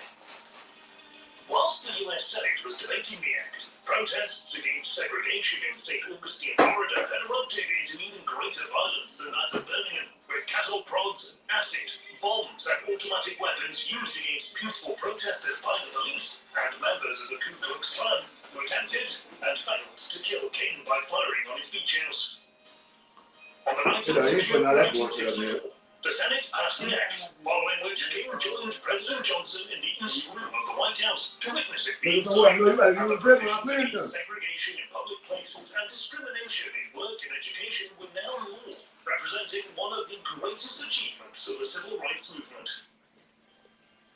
Whilst the U.S. Senate was debating the act, protests against segregation in St. Augustine, Florida had erupted into even greater violence than that of Birmingham, with cattle prods, acid, bombs, and automatic weapons used against peaceful protesters by the police and members of the Ku Klux Klan who attempted and failed to kill King by firing on his beach house. On the 19th of June, 1964, the Senate passed the act, following which King joined President Johnson in the East Room of the White House to witness it being signed, and the provisions against segregation in public places and discrimination in work and education were now law, representing one of the greatest achievements of the civil rights movement.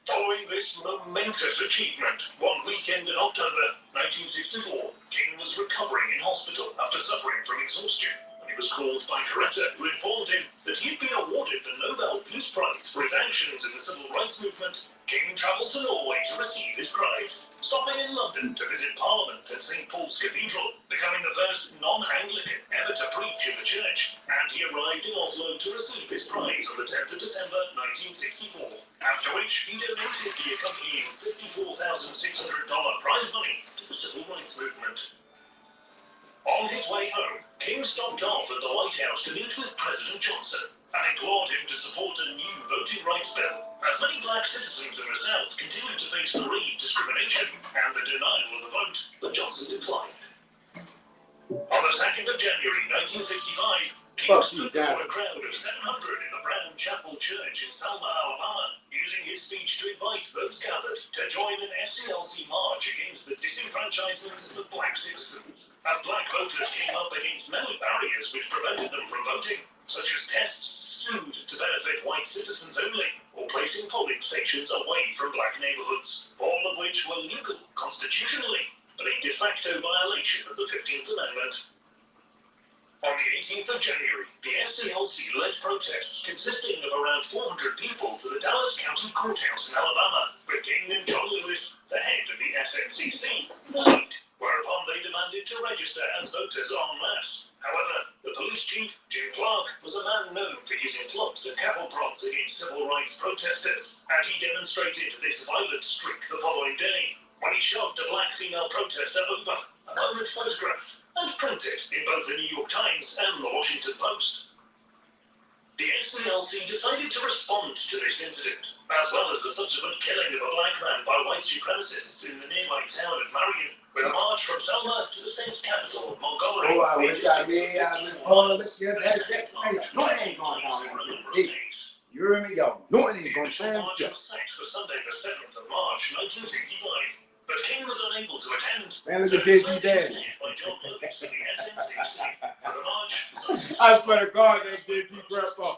Following this momentous achievement, one weekend in October 1964, King was recovering in hospital after suffering from exhaustion. He was called by Coretta, who informed him that he had been awarded the Nobel Peace Prize for his actions in the civil rights movement. King travelled to Norway to receive his prize, stopping in London to visit Parliament at St. Paul's Cathedral, becoming the first non-Anglican ever to preach in the church, and he arrived in Oslo to receive his prize on the 10th of December 1964, after which he donated the accompanying $54,600 prize money to the civil rights movement. On his way home, King stopped off at the White House to meet with President Johnson and implored him to support a new voting rights bill, as many black citizens in the South continued to face grave discrimination and the denial of the vote, but Johnson declined. On the 2nd of January 1965, King stood before a crowd of 700 in the Brown Chapel Church in Selma, Alabama, using his speech to invite those gathered to join an SCLC march against the disenfranchisement of black citizens, as black voters came up against many barriers which prevented them from voting, such as tests skewed to benefit white citizens only, or placing polling stations away from black neighborhoods, all of which were legal constitutionally, but a de facto violation of the 15th Amendment. On the 18th of January, the SCLC led protests consisting of around 400 people to the Dallas County Courthouse in Alabama, with King and John Lewis, the head of the SNCC, the lead, whereupon they demanded to register as voters en masse. However, the police chief, Jim Clark, was a man known for using clubs and cattle prods against civil rights protesters, and he demonstrated this violent streak the following day, when he shoved a black female protester over, a moment photographed and printed in both the New York Times and the Washington Post. The SCLC decided to respond to this incident, as well as the subsequent killing of a black man by white supremacists in the nearby town of Marion, with a march from Selma to the state's capital, Montgomery. Oh, I wish I did. Oh, look at that. No, it ain't going down like this. You heard me, y'all. No, it ain't going down. The march was set for Sunday the 7th of March, 1965. But King was unable to attend. Man, look at JP Daddy. I swear to God, that JP Grandpa.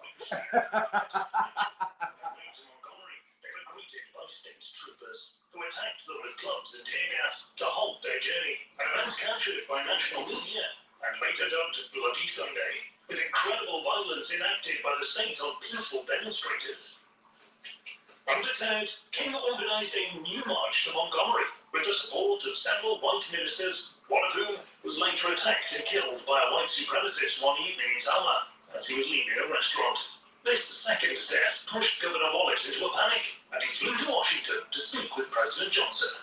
Troopers who attacked them with clubs and tear gas to halt their journey, an event captured by national media and later dubbed Bloody Sunday, with incredible violence enacted by the state on peaceful demonstrators. Undeterred, King organized a new march to Montgomery with the support of several white ministers, one of whom was later attacked and killed by a white supremacist one evening in Selma as he was leaving a restaurant. This second death pushed Governor Wallace into a panic, and he flew to Washington to speak with President Johnson.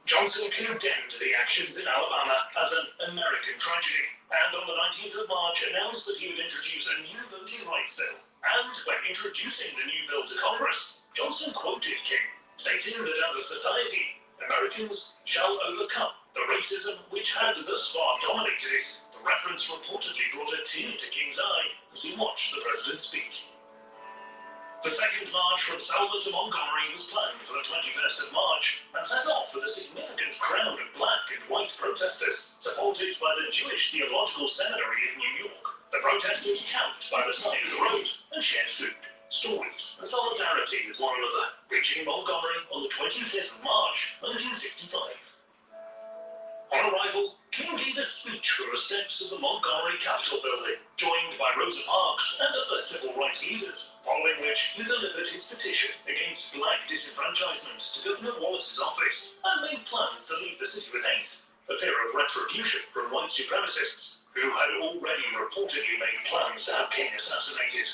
Johnson condemned the actions in Alabama as an American tragedy, and on the 19th of March announced that he would introduce a new voting rights bill. And when introducing the new bill to Congress, Johnson quoted King, stating that as a society, Americans shall overcome the racism which had thus far dominated it. The reference reportedly brought a tear to King's eye as he watched the president speak. The second march from Selma to Montgomery was planned for the 21st of March and set off with a significant crowd of black and white protesters, supported by the Jewish Theological Seminary in New York. The protesters camped by the side of the road and shared food, stories, and solidarity with one another, reaching Montgomery on the 25th of March, 1965. On arrival, King gave a speech from the steps of the Montgomery Capitol building, joined by Rosa Parks and other civil rights leaders, following which he delivered his petition against black disenfranchisement to Governor Wallace's office and made plans to leave the city with haste, for fear of retribution from white supremacists who had already reportedly made plans to have King assassinated.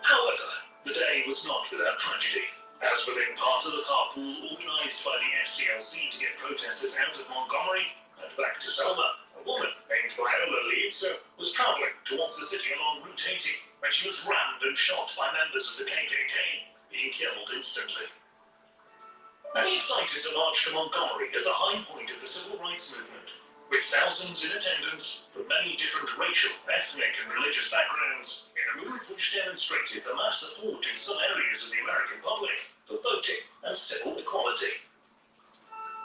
However, the day was not without tragedy, as within part of the carpool organized by the SCLC to get protesters out of Montgomery and back to Selma, a woman named Viola Leitzer was traveling towards the city along Route 80 when she was rammed and shot by members of the KKK, being killed instantly. Many cited the march to Montgomery as the high point of the civil rights movement, with thousands in attendance from many different racial, ethnic, and religious backgrounds, in a move which demonstrated the mass support in some areas of the American public for voting and civil equality.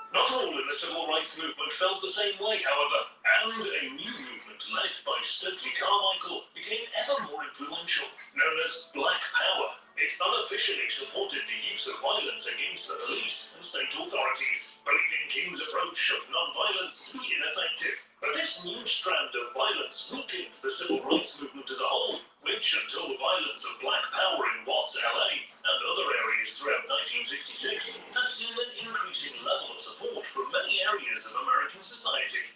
Not all in the civil rights movement felt the same way, however, and a new movement led by Stokely Carmichael became ever more influential, known as Black Power. It unofficially supported the use of violence against the police and state authorities, believing King's approach of non-violence to be ineffective. But this new strand of violence weakened the civil rights movement as a whole, which, until the violence of Black Power in Watts, LA, and other areas throughout 1966, had seen an increasing level of support from many areas of American society.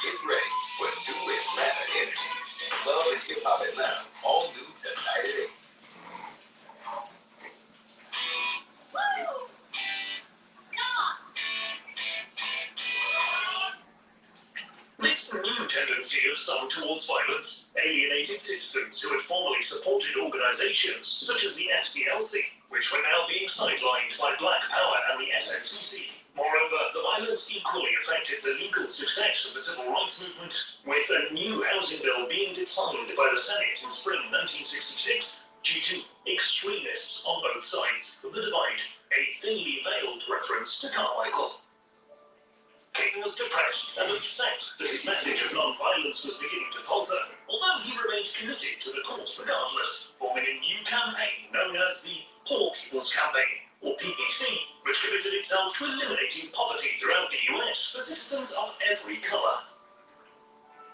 Get ready for new Atlanta energy. Love and Hip Hop Atlanta, all new tonight at 8. This new tendency of some towards violence alienated citizens who had formerly supported organizations such as the SDLC, which were now being sidelined by Black Power and the SNCC. Moreover, the violence equally affected the legal success of the civil rights movement, with a new housing bill being declined by the Senate in spring 1966 due to extremists on both sides of the divide, a thinly veiled reference to Carmichael. King was depressed and upset that his message of non-violence was beginning to falter, although he remained committed to the cause regardless, forming a new campaign known as the Poor People's Campaign, or PPC, which committed itself to eliminating poverty throughout the US for citizens of every color.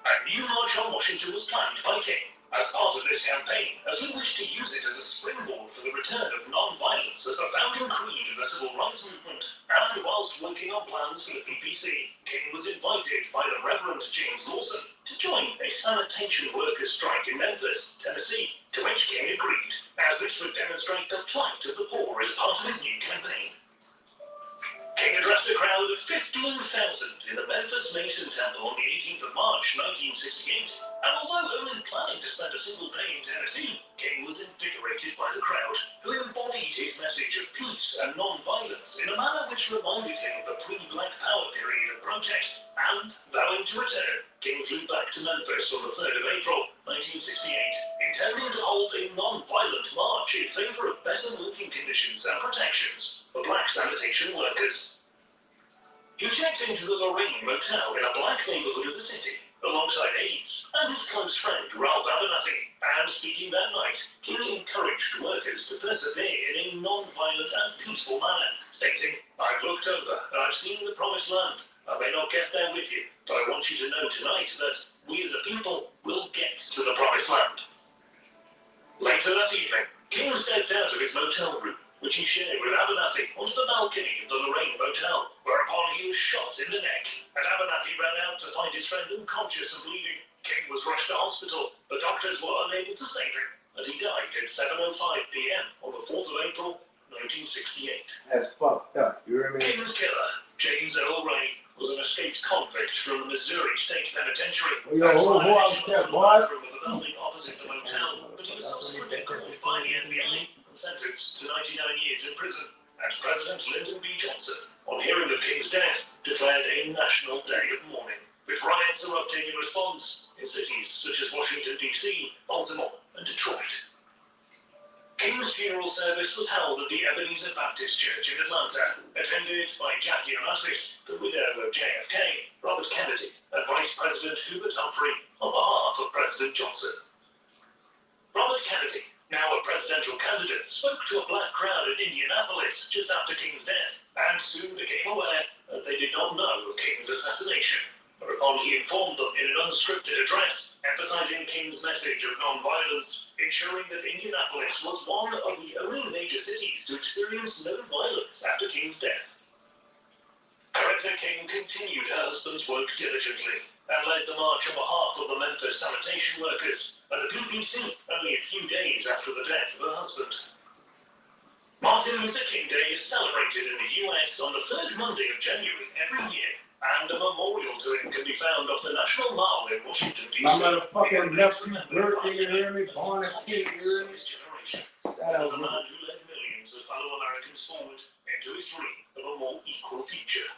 A new march on Washington was planned by King as part of this campaign, as he wished to use it as a springboard for the return of non-violence as the founding creed of the civil rights movement. And whilst working on plans for the PPC, King was invited by the Reverend James Lawson to join a sanitation workers' strike in Memphis, Tennessee, to which King agreed, as this would demonstrate the plight of the poor as part of his new campaign. King addressed a crowd of 15,000 in the Memphis Mason Temple on the 18th of March, 1968, and although only planning to spend a single day in Tennessee, King was invigorated by the crowd, who embodied his message of peace and non-violence in a manner which reminded him of the pre-Black Power period of protest, and, vowing to return, King flew back to Memphis on the 3rd of April, 1968, intending to hold a non-violent march in favor of better working conditions and protections for black sanitation workers. He checked into the Lorraine Motel in a black neighborhood of the city, alongside aides and his close friend Ralph Abernathy, and speaking that night, King encouraged workers to persevere in a non-violent and peaceful manner, stating, "I've looked over and I've seen the promised land. I may not get there with you, but I want you to know tonight that we as a people will get to the promised land." Later that evening, King stepped out of his motel room, which he shared with Abernathy, onto the balcony of the Lorraine Motel, whereupon he was shot in the neck, and Abernathy ran out to find his friend unconscious and bleeding. King was rushed to hospital. The doctors were unable to save him, and he died at 7:05 p.m. on the 4th of April, 1968. That's fucked up. You hear me? King's killer, James Earl Ray, was an escaped convict from the Missouri State Penitentiary. Yo, who upset, boy? From the building opposite the motel, but he was subsequently caught by the FBI and sentenced to 99 years in prison. And President Lyndon B. Johnson, on hearing of King's death, declared a national day of mourning, with riots erupting in response in cities such as Washington, D.C., Baltimore, and Detroit. King's funeral service was held at the Ebenezer Baptist Church in Atlanta, attended by Jackie Onassis, the widow of JFK, Robert Kennedy, and Vice President Hubert Humphrey, on behalf of President Johnson. Robert Kennedy, now a presidential candidate, spoke to a black crowd in Indianapolis just after King's death, and soon became aware that they did not know of King's assassination, whereupon he informed them in an unscripted address, emphasizing King's message of non-violence, ensuring that Indianapolis was one of the only major cities to experience no violence after King's death. Coretta King continued her husband's work diligently, and led the march on behalf of the Memphis sanitation workers and the PPC only a few days after the death of her husband. Martin Luther King Day is celebrated in the US on the third Monday of January every year, and a memorial to him can be found off the National Mall in Washington, D.C. My motherfucking nephew birthday, you hear me? Born a kid, you hear me? As a man who led millions of fellow Americans forward into his dream of a more equal future.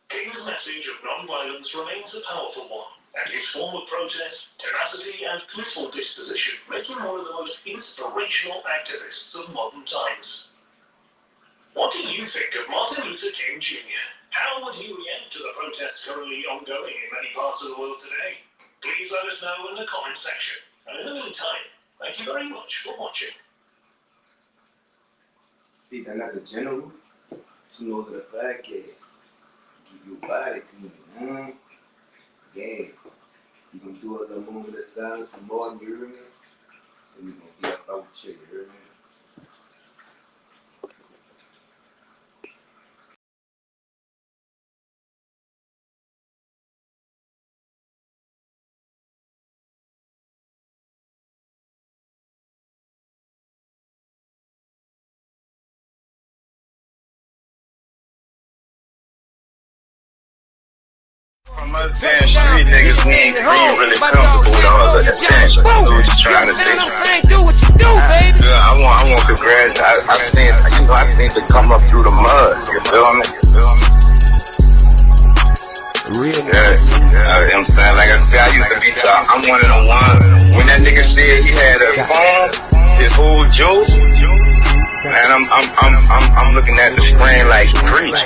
King's message of non-violence remains a powerful one, and his form of protest, tenacity, and peaceful disposition make him one of the most inspirational activists of modern times. What do you think of Martin Luther King Jr.? How would he react to the protests currently ongoing in many parts of the world today? Please let us know in the comment section. And in the meantime, thank you very much for watching. Speaking like a general, to know the podcast. Keep your body clean, Yeah. You gonna do a little moment of silence for Martin, you hear me? Then we gonna be up out the chair, you hear me? From us damn street niggas, we ain't really comfortable with all the attention. What you trying to say? Do what you do, baby. Yeah, I want congrats. I seen to come up through the mud. You feel me? Real Yeah, you know what I'm saying? Like I said, I used to be top. I'm one of the ones. When that nigga said he had a phone, his whole juice, man, I'm looking at the screen like preach.